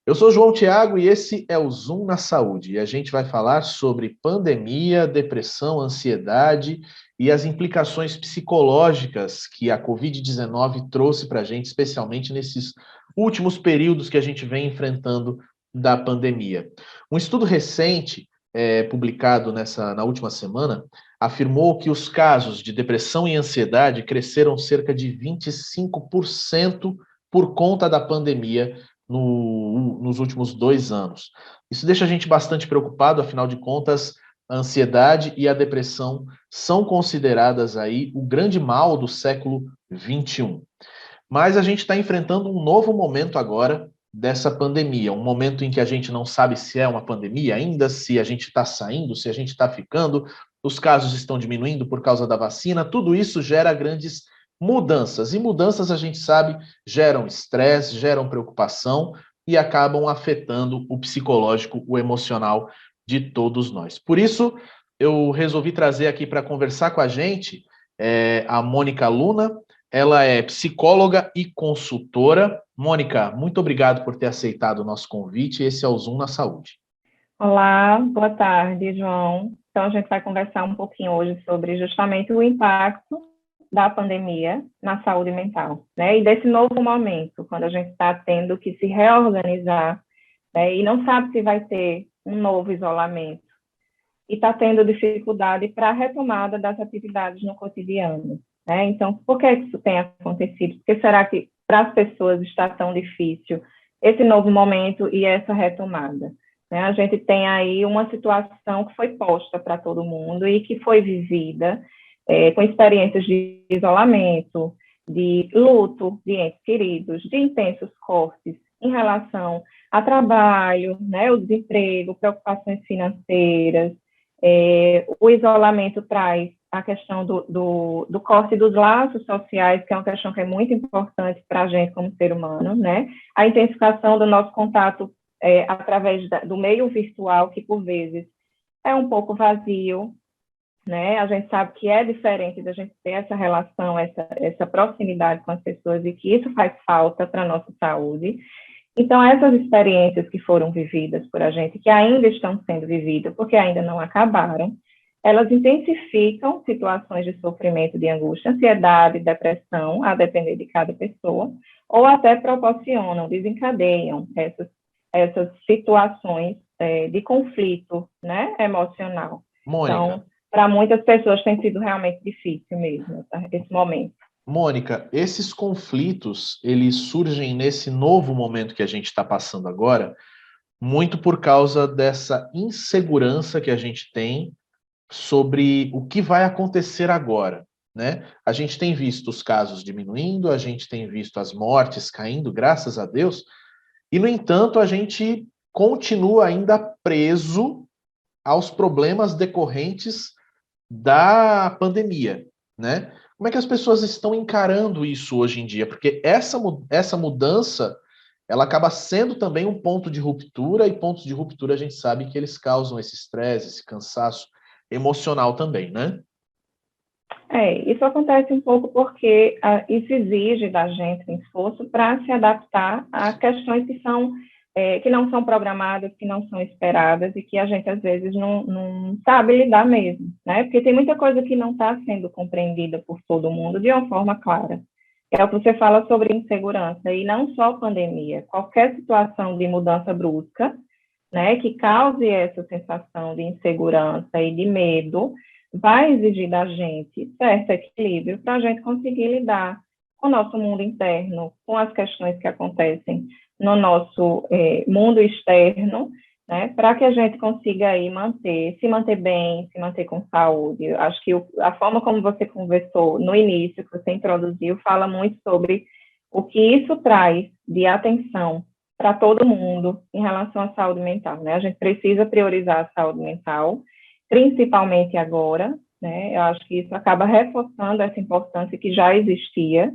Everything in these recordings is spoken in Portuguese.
Eu sou João Tiago e esse é o Zoom na Saúde. E a gente vai falar sobre pandemia, depressão, ansiedade e as implicações psicológicas que a Covid-19 trouxe para a gente, especialmente nesses últimos períodos que a gente vem enfrentando da pandemia. Um estudo recente, publicado na última semana, afirmou que os casos de depressão e ansiedade cresceram cerca de 25% por conta da pandemia nos últimos 2 anos. Isso deixa a gente bastante preocupado, afinal de contas, a ansiedade e a depressão são consideradas aí o grande mal do século XXI. Mas a gente está enfrentando um novo momento agora dessa pandemia, um momento em que a gente não sabe se é uma pandemia ainda, se a gente está saindo, se a gente está ficando, os casos estão diminuindo por causa da vacina, tudo isso gera grandes mudanças. E mudanças, a gente sabe, geram estresse, geram preocupação e acabam afetando o psicológico, o emocional de todos nós. Por isso, eu resolvi trazer aqui para conversar com a gente a Mônica Luna. Ela é psicóloga e consultora. Mônica, muito obrigado por ter aceitado o nosso convite. Esse é o Zoom na Saúde. Olá, boa tarde, João. Então, a gente vai conversar um pouquinho hoje sobre justamente o impacto da pandemia na saúde mental, né? E desse novo momento, quando a gente está tendo que se reorganizar, né? E não sabe se vai ter um novo isolamento. E está tendo dificuldade para a retomada das atividades no cotidiano, né? Então, por que isso tem acontecido? Por que será que para as pessoas está tão difícil esse novo momento e essa retomada? Né? A gente tem aí uma situação que foi posta para todo mundo e que foi vivida com experiências de isolamento, de luto de entes queridos, de intensos cortes em relação a trabalho, né, o desemprego, preocupações financeiras. O isolamento traz a questão do corte dos laços sociais, que é uma questão que é muito importante para a gente como ser humano, né? A intensificação do nosso contato através do meio virtual, que por vezes é um pouco vazio, né? A gente sabe que é diferente da gente ter essa relação, essa proximidade com as pessoas e que isso faz falta para a nossa saúde. Então, essas experiências que foram vividas por a gente, que ainda estão sendo vividas, porque ainda não acabaram, elas intensificam situações de sofrimento, de angústia, ansiedade, depressão, a depender de cada pessoa, ou até proporcionam, desencadeiam essas situações de conflito, né, emocional. Mônica, Então, para muitas pessoas tem sido realmente difícil mesmo esse momento. Mônica, esses conflitos, eles surgem nesse novo momento que a gente está passando agora, muito por causa dessa insegurança que a gente tem sobre o que vai acontecer agora, né? A gente tem visto os casos diminuindo, a gente tem visto as mortes caindo, graças a Deus, e, no entanto, a gente continua ainda preso aos problemas decorrentes da pandemia, né? Como é que as pessoas estão encarando isso hoje em dia? Porque essa mudança, ela acaba sendo também um ponto de ruptura, e pontos de ruptura a gente sabe que eles causam esse estresse, esse cansaço emocional também, né? Isso acontece um pouco porque isso exige da gente um esforço para se adaptar a questões que não são programadas, que não são esperadas e que a gente às vezes não sabe lidar mesmo, né? Porque tem muita coisa que não está sendo compreendida por todo mundo de uma forma clara. É o que você fala sobre insegurança, e não só a pandemia, qualquer situação de mudança brusca, né, que cause essa sensação de insegurança e de medo, vai exigir da gente certo equilíbrio para a gente conseguir lidar com o nosso mundo interno, com as questões que acontecem no nosso mundo externo, né, para que a gente consiga aí se manter bem, se manter com saúde. Eu acho que a forma como você conversou no início, que você introduziu, fala muito sobre o que isso traz de atenção para todo mundo em relação à saúde mental, né? A gente precisa priorizar a saúde mental, principalmente agora, né? Eu acho que isso acaba reforçando essa importância que já existia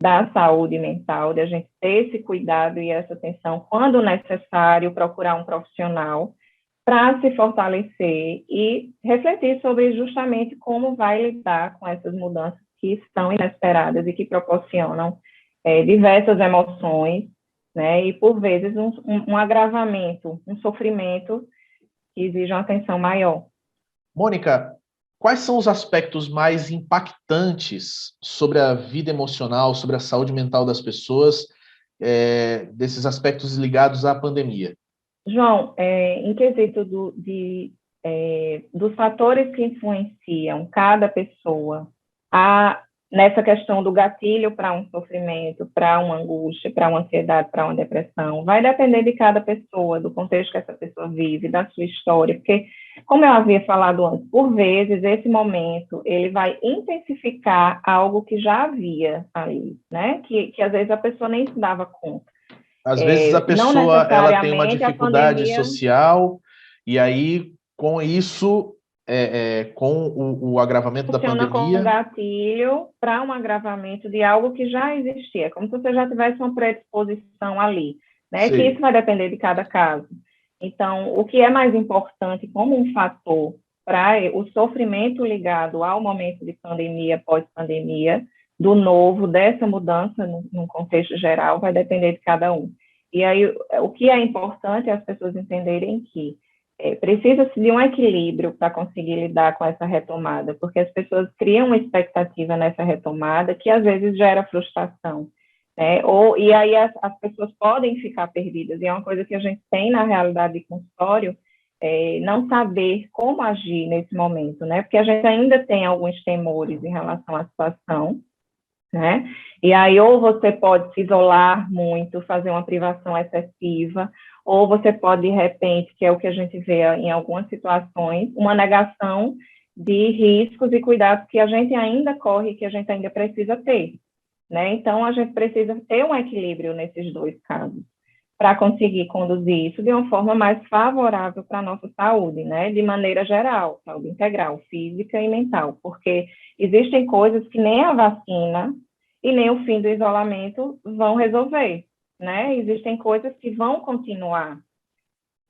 da saúde mental, de a gente ter esse cuidado e essa atenção, quando necessário, procurar um profissional para se fortalecer e refletir sobre justamente como vai lidar com essas mudanças que estão inesperadas e que proporcionam diversas emoções, né? E, por vezes, um agravamento, um sofrimento que exige uma atenção maior. Mônica, quais são os aspectos mais impactantes sobre a vida emocional, sobre a saúde mental das pessoas, desses aspectos ligados à pandemia? João, em quesito dos fatores que influenciam cada pessoa nessa questão do gatilho para um sofrimento, para uma angústia, para uma ansiedade, para uma depressão, vai depender de cada pessoa, do contexto que essa pessoa vive, da sua história, porque, como eu havia falado antes, por vezes, esse momento, ele vai intensificar algo que já havia ali, né? Que às vezes a pessoa nem se dava conta. Às vezes a Não pessoa ela tem uma necessariamente a dificuldade pandemia... social, e aí, com isso, com o agravamento da funciona como um pandemia... gatilho para um agravamento de algo que já existia, como se você já tivesse uma predisposição ali, né? Que isso vai depender de cada caso. Então, o que é mais importante como um fator para o sofrimento ligado ao momento de pandemia, pós-pandemia, do novo, dessa mudança no contexto geral, vai depender de cada um. E aí, o que é importante é as pessoas entenderem que precisa-se de um equilíbrio para conseguir lidar com essa retomada, porque as pessoas criam uma expectativa nessa retomada que às vezes gera frustração, né? E aí as pessoas podem ficar perdidas, e é uma coisa que a gente tem na realidade de consultório, não saber como agir nesse momento, né? Porque a gente ainda tem alguns temores em relação à situação, né? E aí, ou você pode se isolar muito, fazer uma privação excessiva, ou você pode, de repente, que é o que a gente vê em algumas situações, uma negação de riscos e cuidados que a gente ainda corre, que a gente ainda precisa ter, né? Então, a gente precisa ter um equilíbrio nesses dois casos, para conseguir conduzir isso de uma forma mais favorável para a nossa saúde, né? De maneira geral, saúde integral, física e mental, porque existem coisas que nem a vacina e nem o fim do isolamento vão resolver, né? Existem coisas que vão continuar.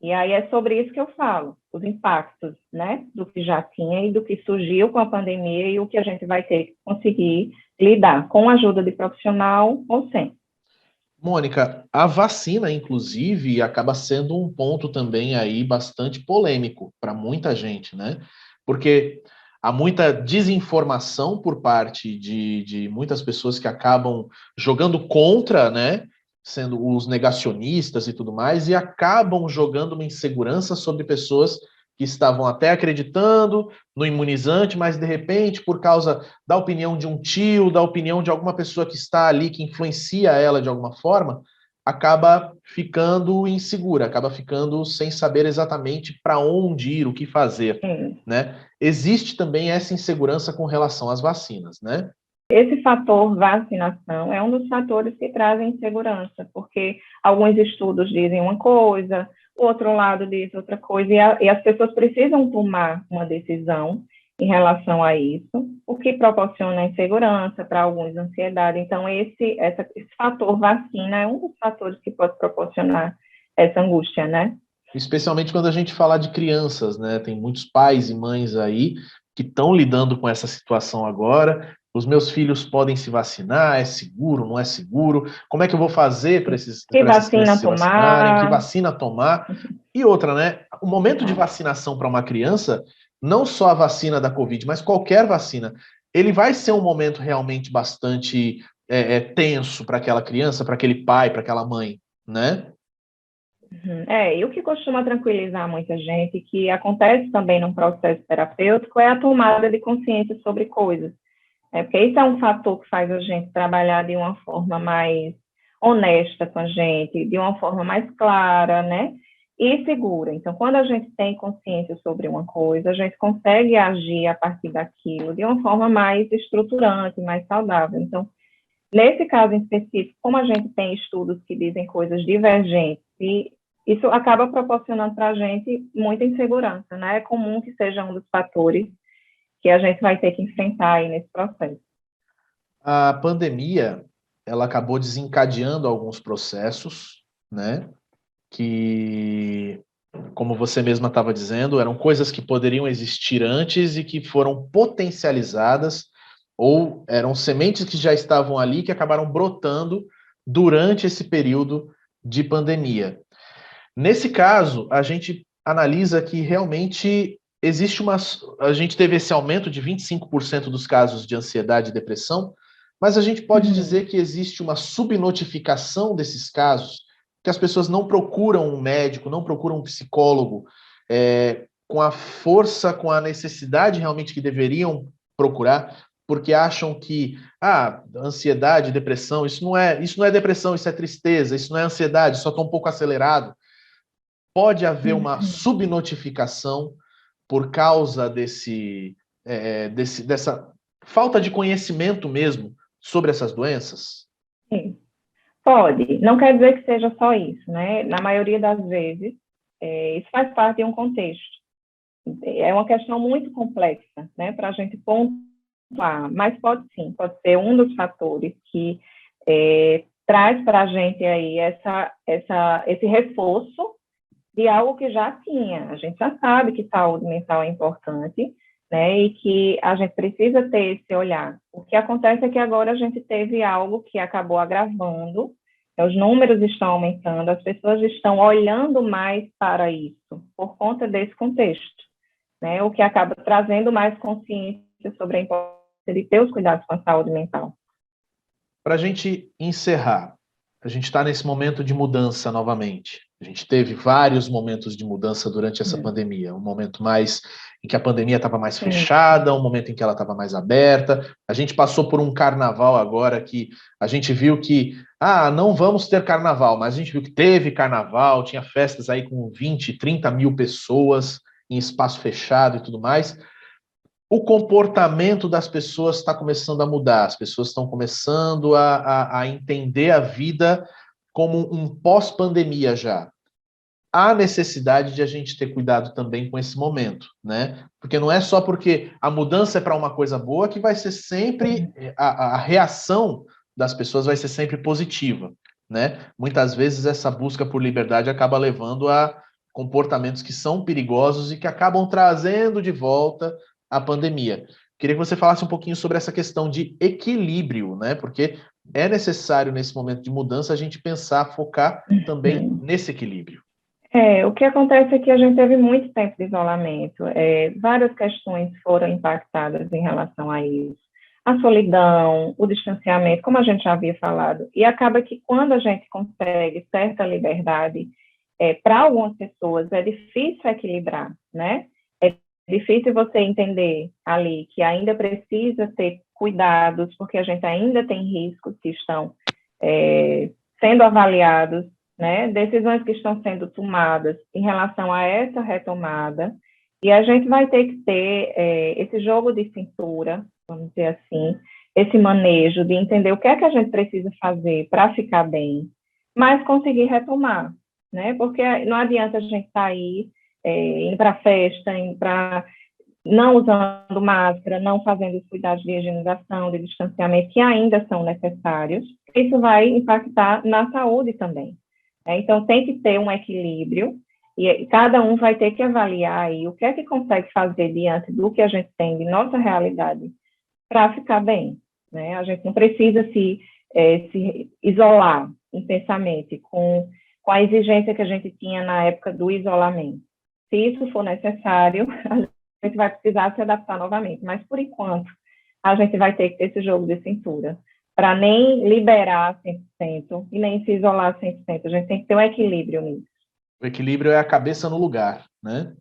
E aí é sobre isso que eu falo, os impactos, né? Do que já tinha e do que surgiu com a pandemia e o que a gente vai ter que conseguir lidar com a ajuda de profissional ou sem. Mônica, a vacina, inclusive, acaba sendo um ponto também aí bastante polêmico para muita gente, né? Porque há muita desinformação por parte de muitas pessoas que acabam jogando contra, né? Sendo os negacionistas e tudo mais, e acabam jogando uma insegurança sobre pessoas que estavam até acreditando no imunizante, mas de repente, por causa da opinião de um tio, da opinião de alguma pessoa que está ali, que influencia ela de alguma forma, acaba ficando insegura, acaba ficando sem saber exatamente para onde ir, o que fazer, né? Existe também essa insegurança com relação às vacinas, né? Esse fator vacinação é um dos fatores que trazem insegurança, porque alguns estudos dizem uma coisa, o outro lado diz outra coisa, e as pessoas precisam tomar uma decisão em relação a isso, o que proporciona insegurança, para alguns ansiedade. Então, esse fator vacina é um dos fatores que pode proporcionar essa angústia, né? Especialmente quando a gente fala de crianças, né? Tem muitos pais e mães aí que estão lidando com essa situação agora. Os meus filhos podem se vacinar, é seguro, não é seguro? Como é que eu vou fazer para essas crianças se vacinarem? Que vacina tomar? E outra, né? O momento de vacinação para uma criança, não só a vacina da Covid, mas qualquer vacina, ele vai ser um momento realmente bastante tenso para aquela criança, para aquele pai, para aquela mãe, né? E o que costuma tranquilizar muita gente, que acontece também num processo terapêutico, é a tomada de consciência sobre coisas. Porque isso é um fator que faz a gente trabalhar de uma forma mais honesta com a gente, de uma forma mais clara, né? E segura. Então, quando a gente tem consciência sobre uma coisa, a gente consegue agir a partir daquilo de uma forma mais estruturante, mais saudável. Então, nesse caso em específico, como a gente tem estudos que dizem coisas divergentes, e isso acaba proporcionando para a gente muita insegurança, né? É comum que seja um dos fatores que a gente vai ter que enfrentar aí nesse processo. A pandemia, ela acabou desencadeando alguns processos, né? Que, como você mesma estava dizendo, eram coisas que poderiam existir antes e que foram potencializadas, ou eram sementes que já estavam ali que acabaram brotando durante esse período de pandemia. Nesse caso, a gente analisa que realmente a gente teve esse aumento de 25% dos casos de ansiedade e depressão, mas a gente pode dizer que existe uma subnotificação desses casos, que as pessoas não procuram um médico, não procuram um psicólogo, com a força, com a necessidade realmente que deveriam procurar, porque acham que ansiedade, depressão, isso não é depressão, isso é tristeza, isso não é ansiedade, só estou um pouco acelerado. Pode haver uma subnotificação por causa dessa falta de conhecimento mesmo sobre essas doenças? Sim, pode. Não quer dizer que seja só isso, né? Na maioria das vezes, isso faz parte de um contexto. É uma questão muito complexa, né, para a gente pontuar, mas pode sim, pode ser um dos fatores que traz para a gente aí esse reforço de algo que já tinha. A gente já sabe que saúde mental é importante, né, e que a gente precisa ter esse olhar. O que acontece é que agora a gente teve algo que acabou agravando, os números estão aumentando, as pessoas estão olhando mais para isso, por conta desse contexto, né, o que acaba trazendo mais consciência sobre a importância de ter os cuidados com a saúde mental. Para a gente encerrar, a gente está nesse momento de mudança novamente. A gente teve vários momentos de mudança durante essa pandemia. Um momento mais em que a pandemia estava mais fechada, um momento em que ela estava mais aberta. A gente passou por um carnaval agora que a gente viu que, não vamos ter carnaval, mas a gente viu que teve carnaval, tinha festas aí com 20, 30 mil pessoas em espaço fechado e tudo mais. O comportamento das pessoas está começando a mudar, as pessoas estão começando a entender a vida como um pós-pandemia já. Há necessidade de a gente ter cuidado também com esse momento, né? Porque não é só porque a mudança é para uma coisa boa que vai ser sempre, a reação das pessoas vai ser sempre positiva, né? Muitas vezes essa busca por liberdade acaba levando a comportamentos que são perigosos e que acabam trazendo de volta a pandemia. Queria que você falasse um pouquinho sobre essa questão de equilíbrio, né? Porque é necessário, nesse momento de mudança, a gente pensar, focar também nesse equilíbrio. O que acontece é que a gente teve muito tempo de isolamento. Várias questões foram impactadas em relação a isso. A solidão, o distanciamento, como a gente já havia falado. E acaba que quando a gente consegue certa liberdade, para algumas pessoas é difícil equilibrar, né? Difícil você entender ali que ainda precisa ter cuidados, porque a gente ainda tem riscos que estão sendo avaliados, né? Decisões que estão sendo tomadas em relação a essa retomada, e a gente vai ter que ter esse jogo de cintura, vamos dizer assim, esse manejo de entender o que é que a gente precisa fazer para ficar bem, mas conseguir retomar, né? Porque não adianta a gente sair indo para festa, não usando máscara, não fazendo os cuidados de higienização, de distanciamento, que ainda são necessários. Isso vai impactar na saúde também. Então, tem que ter um equilíbrio, e cada um vai ter que avaliar aí o que é que consegue fazer diante do que a gente tem de nossa realidade para ficar bem, né? A gente não precisa se isolar intensamente com a exigência que a gente tinha na época do isolamento. Se isso for necessário, a gente vai precisar se adaptar novamente, mas por enquanto a gente vai ter que ter esse jogo de cintura, para nem liberar 100% e nem se isolar 100%, a gente tem que ter um equilíbrio nisso. O equilíbrio é a cabeça no lugar, né?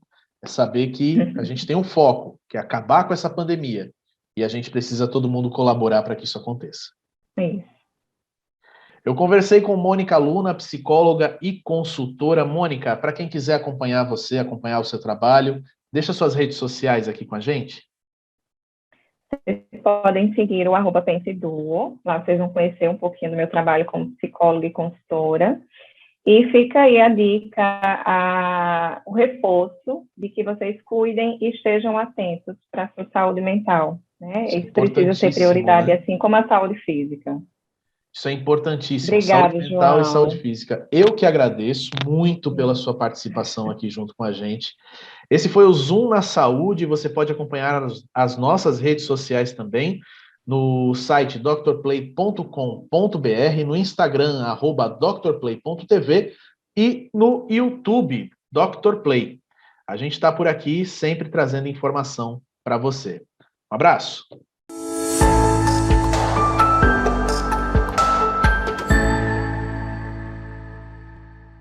É saber que a gente tem um foco, que é acabar com essa pandemia, e a gente precisa todo mundo colaborar para que isso aconteça. Isso. Eu conversei com Mônica Luna, psicóloga e consultora. Mônica, para quem quiser acompanhar você, acompanhar o seu trabalho, deixa suas redes sociais aqui com a gente. Vocês podem seguir o @penseduo, lá vocês vão conhecer um pouquinho do meu trabalho como psicóloga e consultora. E fica aí a dica, o reforço de que vocês cuidem e estejam atentos para a sua saúde mental, né? Isso precisa ser prioridade, né? Assim como a saúde física. Isso é importantíssimo. Obrigada, saúde mental João. E saúde física. Eu que agradeço muito pela sua participação aqui junto com a gente. Esse foi o Zoom na Saúde. Você pode acompanhar as nossas redes sociais também. no site drplay.com.br, no Instagram, @drplay.tv e no YouTube, Dr. Play. A gente está por aqui sempre trazendo informação para você. Um abraço!